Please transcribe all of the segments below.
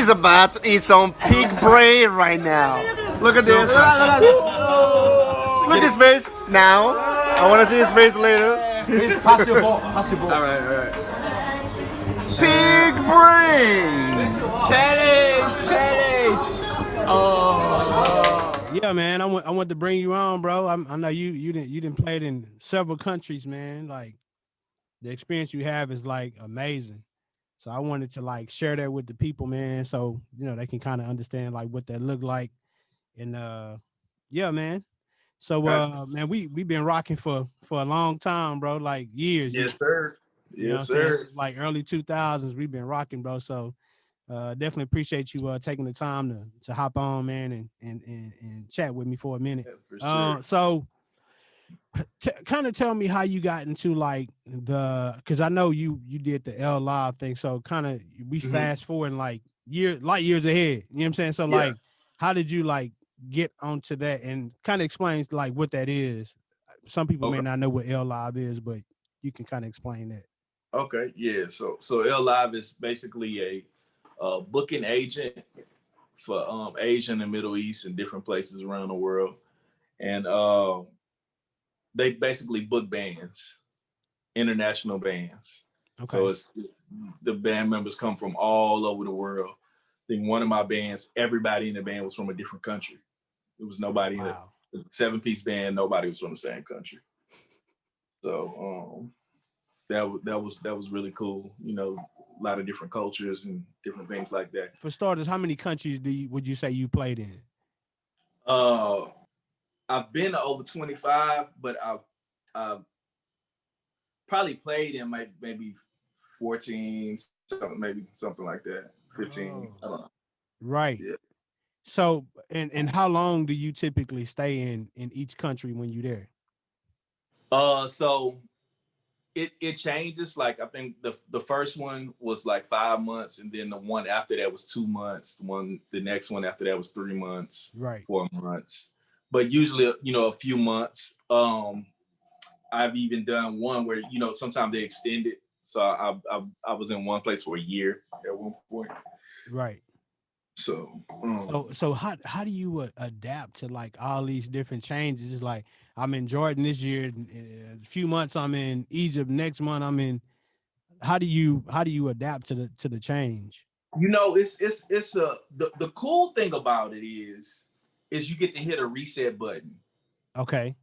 He's about to eat some pig brain right now. Look at this. Look at his face now. I want to see his face later. Please pass your ball. Pass your ball. All right. Pig brain. Challenge. Oh. Yeah, man. I want to bring you on, bro. I know you didn't play it in several countries, man. Like the experience you have is like amazing. So I wanted to like share that with the people, man. So they can kind of understand like what that looked like. And yeah, man. So man, we've been rocking for a long time, bro. Like years. Yes, sir. Yes, sir. Like early 2000s, we've been rocking, bro. So definitely appreciate you taking the time to hop on, man, and chat with me for a minute. Yeah, for sure. So kind of tell me how you got into like because I know you did the L Live thing. So kind of we fast forward like years ahead. You know what I'm saying? So like, how did you like get onto that, and kind of explains like what that is? Some people may not know what L Live is, but you can kind of explain that. Okay, yeah. So L Live is basically a booking agent for Asia and the Middle East and different places around the world, and they basically book bands, international bands. Okay. So it's the band members come from all over the world. I think one of my bands, everybody in the band was from a different country. There was nobody in the 7-piece band. Nobody was from the same country. So that was really cool. A lot of different cultures and different things like that. For starters, how many countries would you say you played in? I've been to over 25, but I've probably played in maybe 14, maybe something like that. 15. I don't know. Right. Yeah. So, and how long do you typically stay in each country when you're there? So it changes. Like I think the first one was like 5 months, and then the one after that was 2 months. The next one after that was 3 months. Right. 4 months. But usually, a few months. I've even done one where sometimes they extend it. So I was in one place for a year at one point. Right. So so how do you adapt to like all these different changes? It's like I'm in Jordan this year. In a few months I'm in Egypt. Next month I'm in. How do you adapt to the change? It's the cool thing about it is you get to hit a reset button. Okay.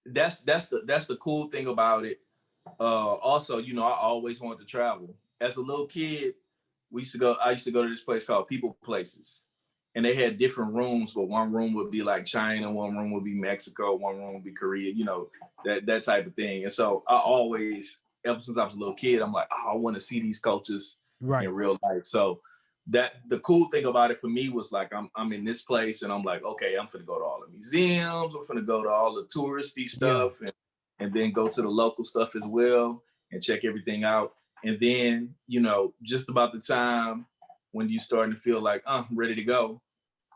That's the cool thing about it. Also, I always wanted to travel. As a little kid, I used to go to this place called People Places, and they had different rooms, but one room would be like China, one room would be Mexico, one room would be Korea, that type of thing. And so I always, ever since I was a little kid, I'm like, I want to see these cultures in real life. So that the cool thing about it for me was like I'm in this place and I'm like, okay, I'm gonna go to all the museums, I'm gonna go to all the touristy stuff, and then go to the local stuff as well and check everything out. And then, just about the time when you're starting to feel like, I'm ready to go,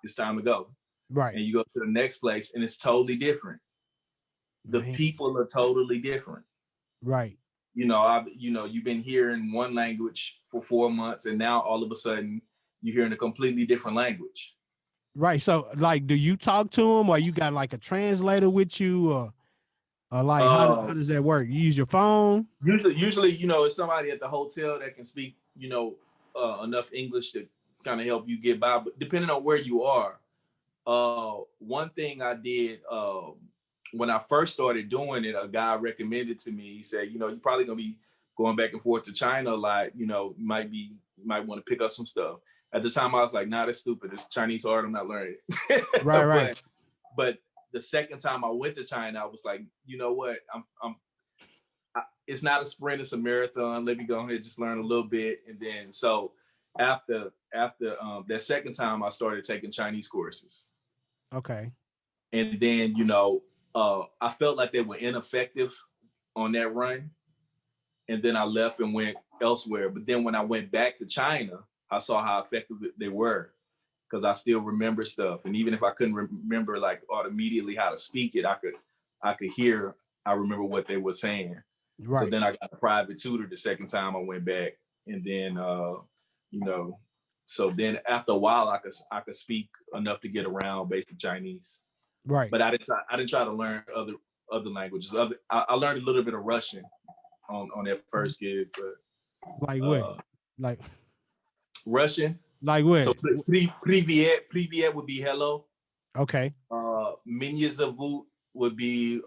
it's time to go. Right. And you go to the next place and it's totally different. The people are totally different. Right. You've been hearing one language for 4 months, and now all of a sudden you're hearing a completely different language. Right. So, like, do you talk to them, or you got like a translator with you, or like how does that work? You use your phone? Usually, it's somebody at the hotel that can speak, enough English to kind of help you get by. But depending on where you are, one thing I did when I first started doing it, a guy recommended to me. He said, you're probably gonna be going back and forth to China a lot. You might want to pick up some stuff. At the time, I was like, nah, that's stupid. It's Chinese art. I'm not learning it. Right. But the second time I went to China, I was like, you know what? It's not a sprint, it's a marathon. Let me go ahead and just learn a little bit. And then, so after that second time, I started taking Chinese courses. Okay. And then, I felt like they were ineffective on that run. And then I left and went elsewhere. But then when I went back to China, I saw how effective they were, because I still remember stuff. And even if I couldn't remember like immediately how to speak it, I could hear, I remember what they were saying. Right. So then I got a private tutor the second time I went back. And then, So then after a while, I could speak enough to get around basic Chinese. Right. But I didn't try to learn other languages. I learned a little bit of Russian on that first gig, but Like what? Like Russian. like what? So privyet would be hello. Okay. Меня зовут would be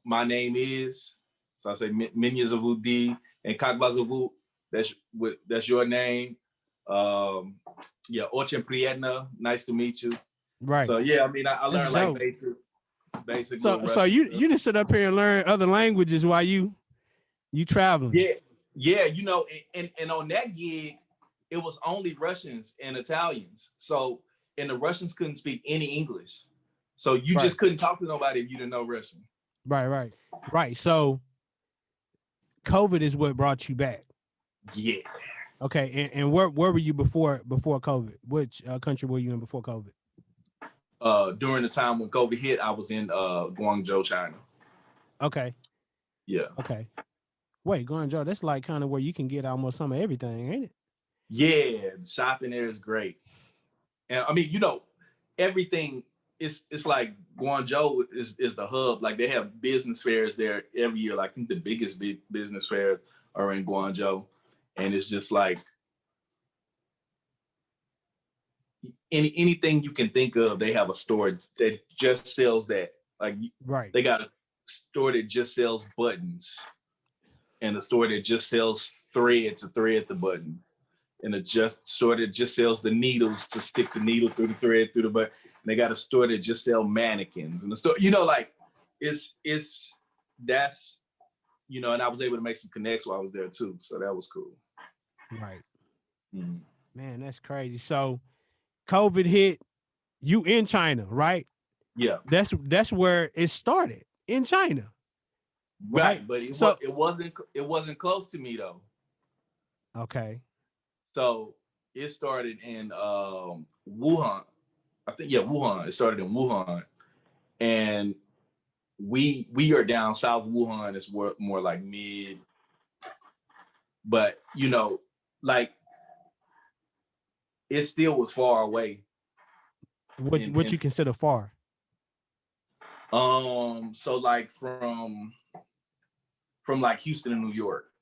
my name is. So I say Меня зовут D, and как вас зовут, that's your name. Yeah, очень приятно, nice to meet you. Right. So yeah, I mean, I learned like dope. basic. So you didn't sit up here and learn other languages while you traveling. Yeah, you know, and on that gig, it was only Russians and Italians. So and the Russians couldn't speak any English. So you just couldn't talk to nobody if you didn't know Russian. Right. So COVID is what brought you back. Yeah. Okay. And where were you before COVID? Which country were you in before COVID? During the time when COVID hit, I was in Guangzhou, China. Okay. Yeah. Okay. Wait, Guangzhou, that's like kind of where you can get almost some of everything, ain't it? Yeah, the shopping there is great. And I mean, you know, everything it's like Guangzhou is the hub. Like they have business fairs there every year. Like I think the biggest business fairs are in Guangzhou. And it's just like anything you can think of, they have a store that just sells that. Like they got a store that just sells buttons, and a store that just sells thread to thread the button, and a store that just sells the needles to stick the needle through the thread through the button. And they got a store that just sells mannequins, and the store, you know, like that's, you know, and I was able to make some connects while I was there too, so that was cool. Right. Mm-hmm. Man, that's crazy. So COVID hit, you in China, right? Yeah. That's where it started, in China. Right, but it wasn't close to me though. Okay. So it started in Wuhan. I think Wuhan. It started in Wuhan, and we are down south Wuhan. It's more like mid, but you know, like it still was far away. What you consider far? So like from like Houston to New York.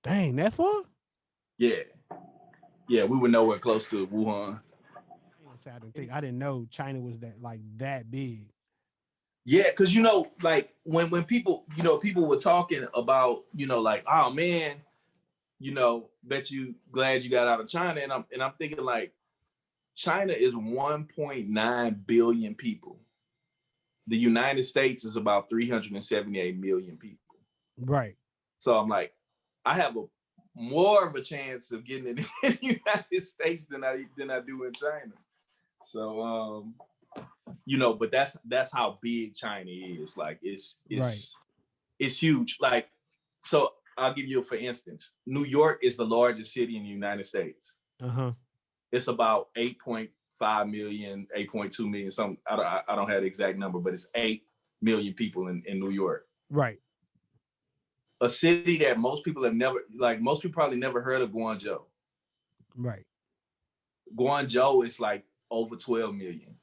Dang, that far? Yeah, we were nowhere close to Wuhan. I didn't know China was that big. Yeah, because you know, like when people, you know, people were talking about, you know, like, oh man, you know, bet you glad you got out of China, and I'm thinking like, China is 1.9 billion people. The United States is about 378 million people. Right. So I'm like, I have more of a chance of getting it in the United States than I do in China. So you know, but that's how big China is. Like it's huge. Like, so I'll give you, for instance, New York is the largest city in the United States. Uh-huh. It's about 8.5 million, 8.2 million, something. I don't have the exact number, but it's 8 million people in New York. Right. A city that most people probably never heard of, Guangzhou. Right. Guangzhou is like over 12 million.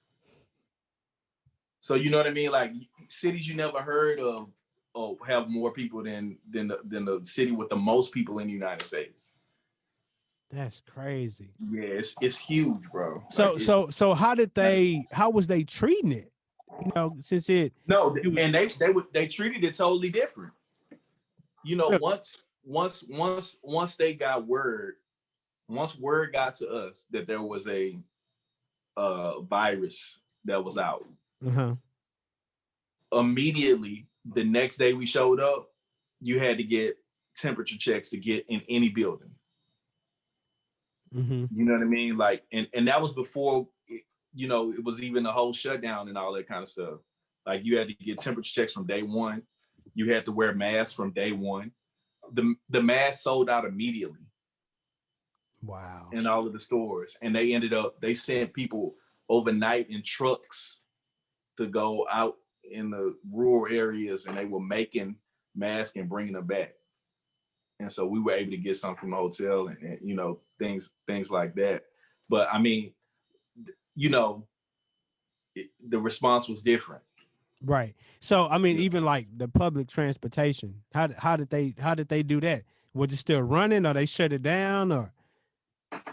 So you know what I mean? Like cities you never heard of have more people than the city with the most people in the United States. That's crazy. Yeah, it's huge, bro. So how was they treating it? You know, since it and they treated it totally different. You know, once they got word, once word got to us that there was a virus that was out, immediately the next day we showed up, you had to get temperature checks to get in any building. Mm-hmm. You know what I mean? Like, and that was before, you know, it was even the whole shutdown and all that kind of stuff. Like you had to get temperature checks from day one. You had to wear masks from day one. The mask sold out immediately. Wow. In all of the stores. And they sent people overnight in trucks to go out in the rural areas, and they were making masks and bringing them back. and so we were able to get something from the hotel, and you know, things like that. But I mean, you know, the response was different. Right. So I mean, even like the public transportation, how did they do that? Was it still running, or they shut it down, or?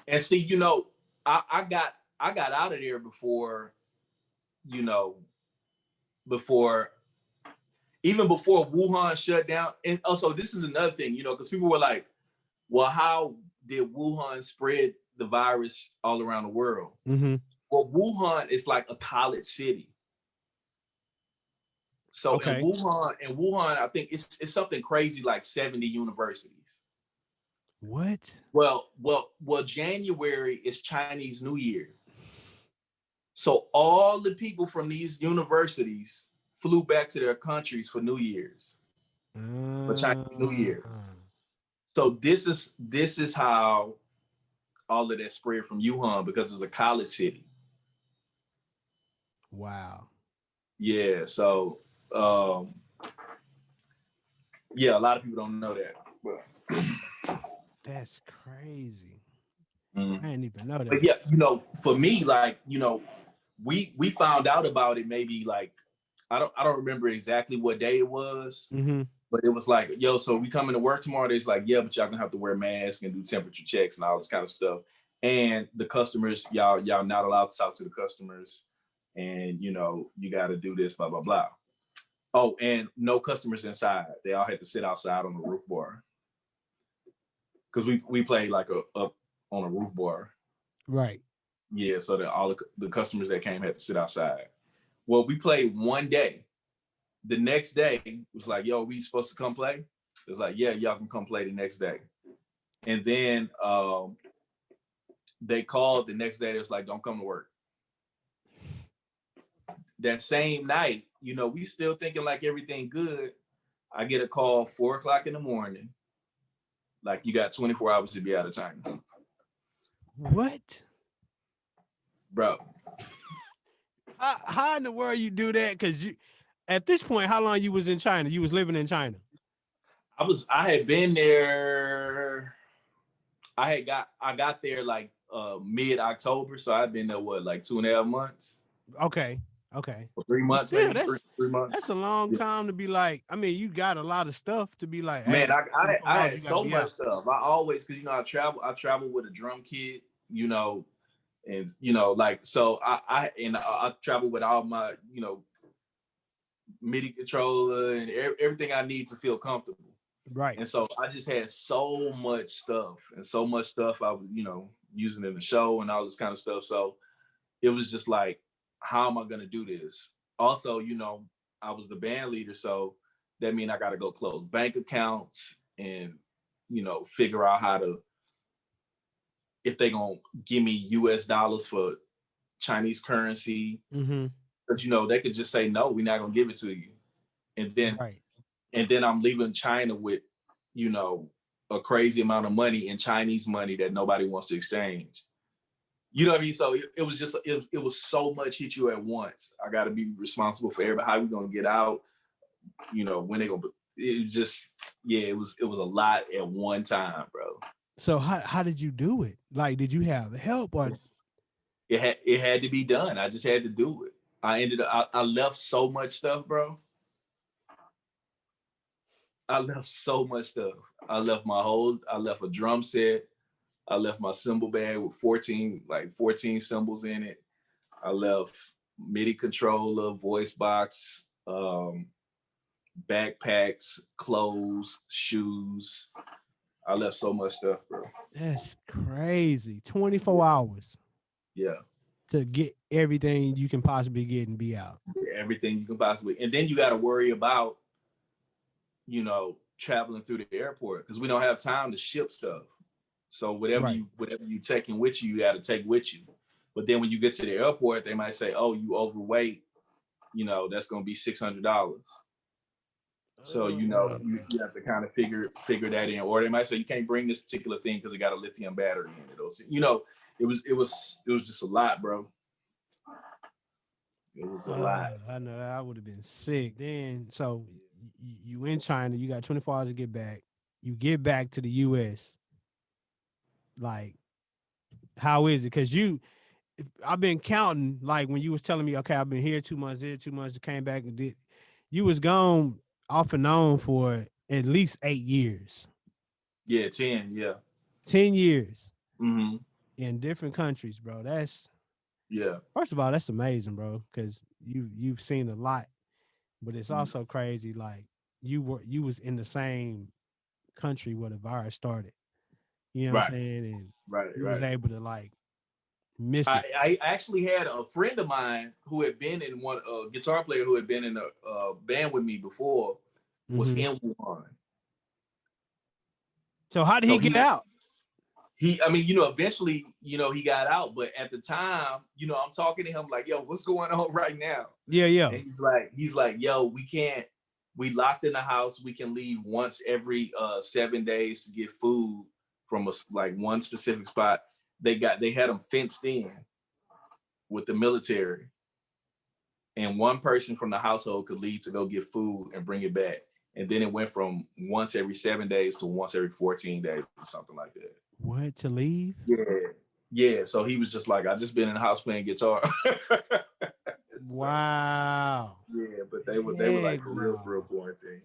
And see, you know, I got out of there before, you know, before even before Wuhan shut down. And also, this is another thing, you know, because people were like, well, how did Wuhan spread the virus all around the world? Mm-hmm. Well, Wuhan is like a college city. So Okay. in Wuhan, I think it's something crazy like 70 universities. What? Well, January is Chinese New Year. So all the people from these universities flew back to their countries for New Year's, for Chinese New Year. So this is how all of that spread from Wuhan, because it's a college city. Wow. Yeah. So yeah, a lot of people don't know that. But That's crazy. mm. I didn't even know that. But yeah, you know, for me, like, you know, we found out about it maybe like I don't remember exactly what day it was, Mm-hmm. but it was like, yo, so we coming to work tomorrow. It's like, yeah, but y'all gonna have to wear masks and do temperature checks and all this kind of stuff. And the customers, y'all not allowed to talk to the customers, and you know, you got to do this, blah blah blah. Oh, and no customers inside. They all had to sit outside on the roof bar, because we played like up on a roof bar. Right. Yeah, so that all the customers that came had to sit outside. Well, we played one day. The next day it was like, yo, we supposed to come play? It's like, yeah, y'all can come play the next day. And then they called the next day. It was like, don't come to work. That same night, you know, we still thinking like everything good. I get a call 4:00 in the morning. Like, you got 24 hours to be out of China. What? Bro. How in the world you do that? Because you, at this point, how long you was in China? You was living in China. I had been there. I got there like mid-October, so I've been there like 2.5 months. Okay. Okay. Or 3 months, Still, maybe three months. that's a long Yeah. time to be like. I mean, you got a lot of stuff to be like. Man, Hey, I 24 hours, had you gotta so be much out. stuff. I always, because you know, I travel with a drum kit, you know, and you know, like, so I travel with all my, you know, MIDI controller and everything I need to feel comfortable. Right. And so I just had so much stuff, and so much stuff I was, you know, using in the show and all this kind of stuff. So it was just like, how am I gonna do this? Also, you know, I was the band leader, so that means I gotta go close bank accounts and, you know, figure out how to, if they gonna give me US dollars for Chinese currency. Mm-hmm. But you know, they could just say no, we're not gonna give it to you. And then Right. I'm leaving China with, you know, a crazy amount of money in Chinese money that nobody wants to exchange. You know what I mean? So it was just, it was so much hit you at once. I got to be responsible for everybody. How we gonna get out? You know, when they gonna? It was just, yeah, it was a lot at one time, bro. So how did you do it? Like, did you have help or? It had to be done. I just had to do it. I left so much stuff, bro. I left so much stuff. I left a drum set. I left my cymbal bag with 14 cymbals in it. I left MIDI controller, voice box, backpacks, clothes, shoes. I left so much stuff, bro. That's crazy. 24 hours Yeah. to get everything you can possibly get and be out. Everything you can possibly. And then you got to worry about, you know, traveling through the airport, because we don't have time to ship stuff. So whatever Right. you taking with you, you got to take with you. But then when you get to the airport, they might say, "Oh, you overweight. You know, that's going to be $600." So you know, you have to kind of figure that in. Or they might say you can't bring this particular thing because it got a lithium battery in it. Or, you know, it was just a lot, bro. It was a lot. I know I would have been sick then. So you in China, you got 24 hours to get back. you get back to the US, like, how is it? Because I've been counting, like when you was telling me, okay, I've been here 2 months, here 2 months, came back and did. You was gone off and on for at least 8 years. Yeah, 10. Yeah. 10 years Mm-hmm. in different countries, bro. That's Yeah. first of all, that's amazing, bro. Because you've seen a lot, but it's Mhm. also crazy. Like you was in the same country where the virus started. You know what I'm Right. saying? And Right. you was Right. able to like miss it. I actually had a friend of mine who had been in one guitar player who had been in a band with me before was Mhm. in Wuhan. So how did he So get out? I mean, eventually, he got out, but at the time, I'm talking to him like, yo, what's going on right now? Yeah, yeah. And he's like, yo, we locked in the house. We can leave once every 7 days to get food from like one specific spot. They had them fenced in with the military, and one person from the household could leave to go get food and bring it back. And then it went from once every 7 days to once every 14 days or something like that. What, to leave? Yeah. Yeah. So he was just like, I just been in the house playing guitar. So, Wow. yeah, but they were like Heck real no. quarantine.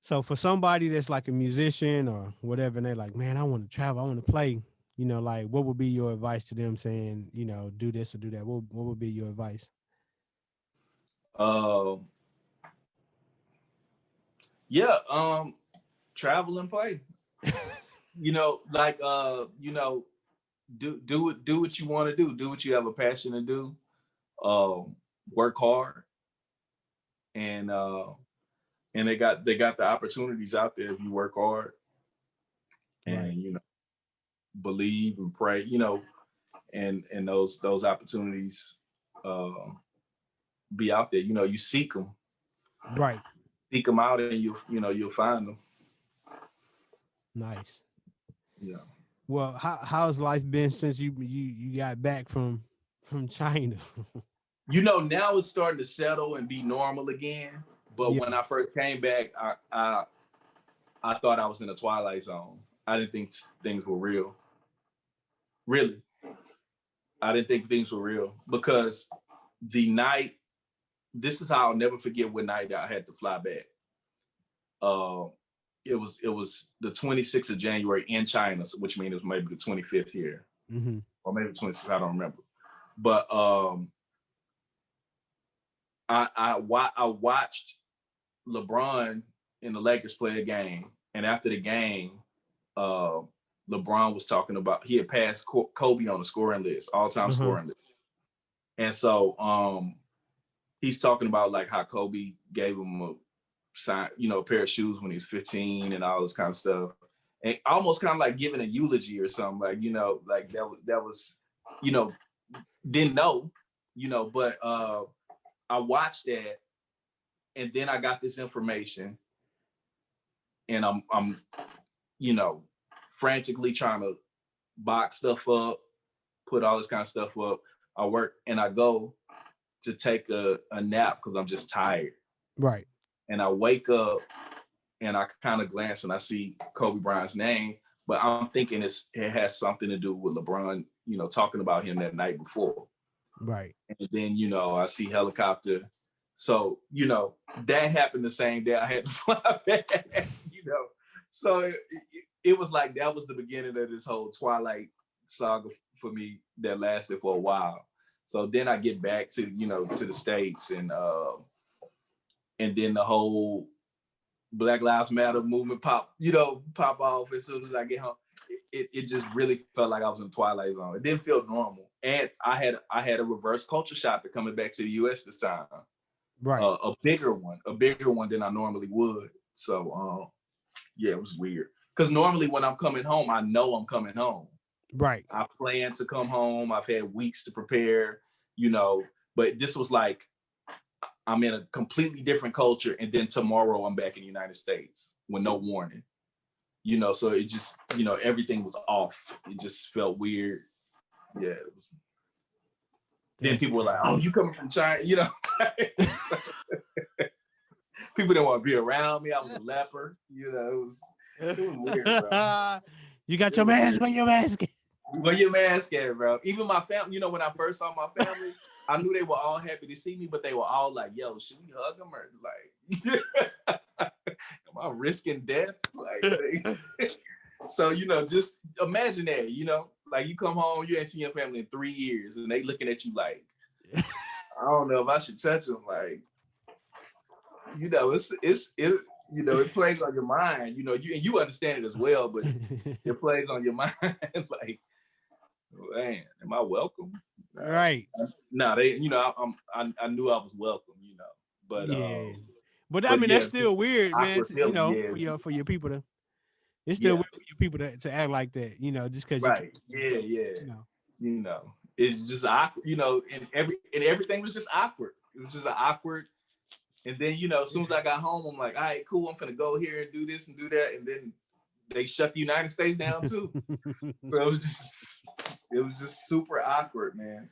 So for somebody that's like a musician or whatever, and they're like, man, I want to travel, I want to play, like what would be your advice to them saying, do this or do that? What would be your advice? Yeah, travel and play. Like do what you want to do. Do what you have a passion to do. Work hard, and they got the opportunities out there if you work hard and Right. believe and pray, and those opportunities be out there. You seek them Right. out, and you'll find them. Nice. Yeah. Well, how's life been since you got back from China? Now it's starting to settle and be normal again. But Yeah. when I first came back, I thought I was in a twilight zone. I didn't think things were real. Really, I didn't think things were real because the night. This is how I'll never forget what night I had to fly back. It was the 26th of January in China, which means it was maybe the 25th here, Mm-hmm. or maybe 26th. I don't remember. But I watched LeBron and the Lakers play a game, and after the game, LeBron was talking about he had passed Kobe on the scoring list, all-time scoring list, and so he's talking about like how Kobe gave him a sign, a pair of shoes when he was 15 and all this kind of stuff, and almost kind of like giving a eulogy or something, like like that was didn't know, but I watched that, and then I got this information, and I'm frantically trying to box stuff up, put all this kind of stuff up. I work and I go to take a nap because I'm just tired. Right. And I wake up and I kind of glance and I see Kobe Bryant's name, but I'm thinking it has something to do with LeBron, talking about him that night before. Right. And then, I see helicopter. So, that happened the same day I had to fly back, So it was like that was the beginning of this whole Twilight saga for me that lasted for a while. So then I get back to, to the States, and then the whole Black Lives Matter movement pop off as soon as I get home. It just really felt like I was in Twilight Zone. It didn't feel normal. And I had a reverse culture shock coming back to the US this time. Right. A bigger one than I normally would. So yeah, it was weird. Because normally when I'm coming home, I know I'm coming home. Right. I plan to come home. I've had weeks to prepare, but this was like, I'm in a completely different culture. And then tomorrow I'm back in the United States with no warning, so it just, everything was off. It just felt weird. Yeah. It was. Then people were like, oh, you coming from China, People didn't want to be around me. I was a leper, it was, It was weird, bro. You got your mask. Where your mask? Where your mask at, bro? Even my family, you know, when I first saw my family, I knew they were all happy to see me, but they were all like, yo, should we hug them? Or like, am I risking death? Like, so, you know, just imagine that, you know, like you come home, you ain't seen your family in 3 years and they looking at you like, I don't know if I should touch them. Like, you know, it you know, it plays on your mind, you know, you understand it as well, but it plays on your mind. Like, man, am I welcome? Right. No, they, you know, I knew I was welcome, you know, but yeah. But I mean, that's still weird, man. You know, yeah. for your people to, it's still weird for your people to act like that, you know, just because. Right. Yeah. You know, it's just awkward, you know, and everything was just awkward. It was just an awkward. And then, you know, as soon as I got home, I'm like, all right, cool. I'm finna go here and do this and do that. And then they shut the United States down too. So it was just super awkward, man.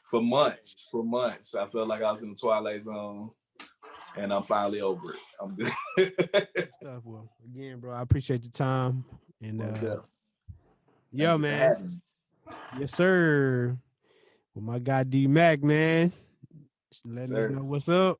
For months. I felt like I was in the Twilight Zone, and I'm finally over it. I'm good. Stuff. Well, again, bro, I appreciate your time. And yo, man. Yes, sir. Well, my guy Dmack, man. Just letting us know what's up.